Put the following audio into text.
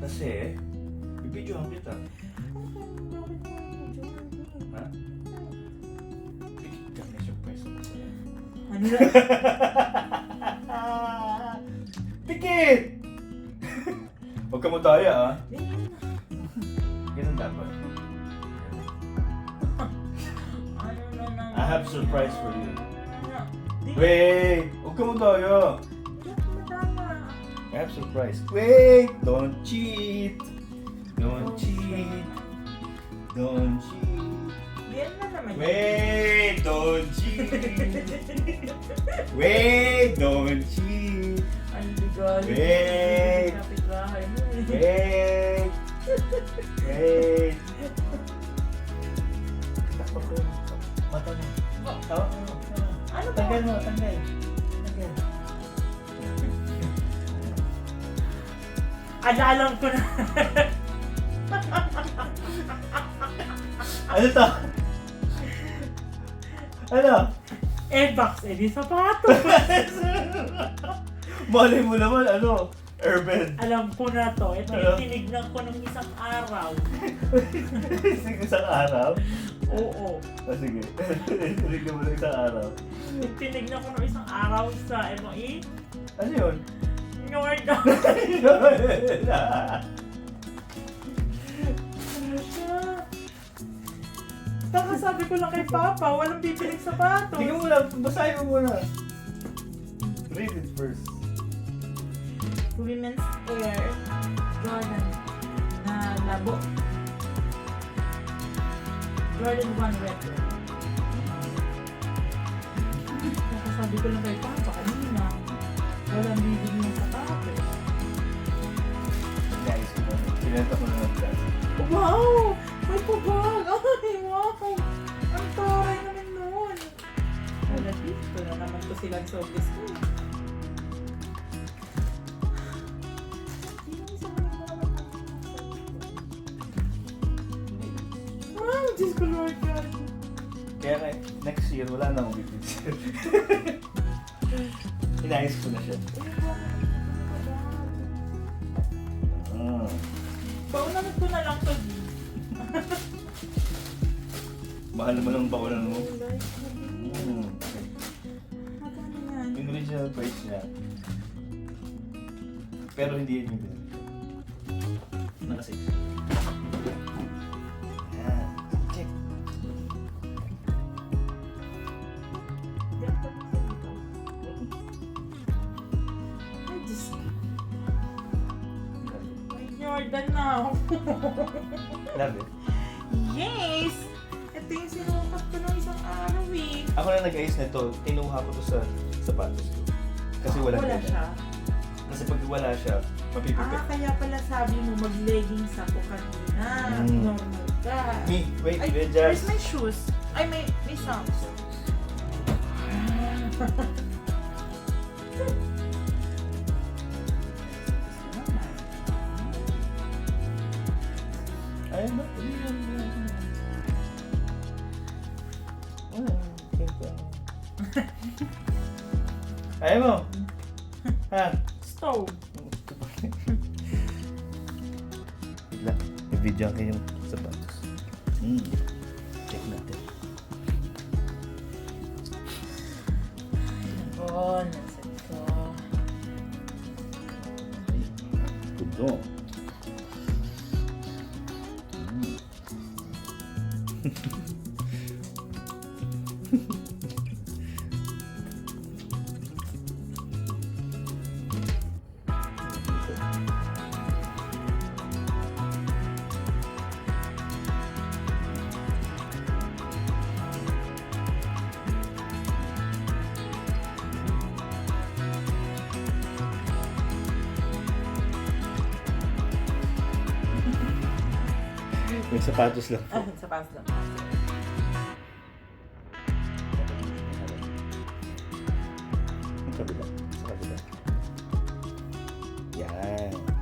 Kasi, bibidyohan kita. Ha? Pikit ka, may surprise ako sa'yo. Ano na? Pikit! Huwag ka mo tayo, ah. Ganun dapat. Ano na naman? I have surprise for you. Di- Wait! Huwag ka mo tayo. Di ako matama. I have surprise. Wait! Don't cheat! Don't cheat! Don't cheat! Yan na naman. Wait! Don't cheat! Wait! Don't cheat! Ang ligalig. Wait. Kapit-bahay mo eh. Wait! Wait! Takpa ko yung mata mo. Oo. Ano ba? Tanggal mo, tanggal. Tanggal. Alam ko na. Ano to? Ano? Airbox, eh di sapatos. Malay mo naman, ano? Urban. Alam ko na to. Ito Ano? yung tinignan ko ng isang araw. Sige, isang araw? Oo. Ah, sige. Tinignan mo ng isang araw. Tinignan ko ng isang araw sa MOE. Ano yun? Norda. Taka sabi ko lang kay Papa, walang bibiling sapatos. Tingnan mo lang, basahin mo muna. Read it first. Women's Air Jordan na labo. Jordan 1 retro. Sabi ko lang kay Papa kanina, walang bibili ng sapatos. Guys, pinenta ko na ng class. Wow! May pabag! Ay, wow! Ang taray naman nun! Wala dito na naman to silang sobres ko. Wow! Diyos ko Lord God! Kaya next year, wala na akong bibigyan. Inayos ko na siya. Ah. Paunamit ko na lang to. Mahal mo lang bakulan mo. Magkano yan? Yung original price niya. Pero hindi yun yung binili. Naka-6. Ayan. Check. Ay, Diyos ko. May Jordan na ako. Love it. Yes! Ito yung sinukat ko ng isang araw eh. Ako na nag-ayos nito. Kinuha ko to sa sapatos ko. Kasi wala Wala ganyan. siya. Kasi pag wala siya, mapipipit. Kaya pala sabi mo mag-leggings ako kanina. Normal ka. Me, wait, Ay, wait, where's just. my shoes? Ay, may socks. Ay, no. Ayaw mo? Ha? Stove. Bigla, i-video kayo yung sapatos. Check natin. Oh, nasa ito. Gusto. May sapatos lang. Ah, sa pass lang. Sa kabila. Sa kabila. Yan.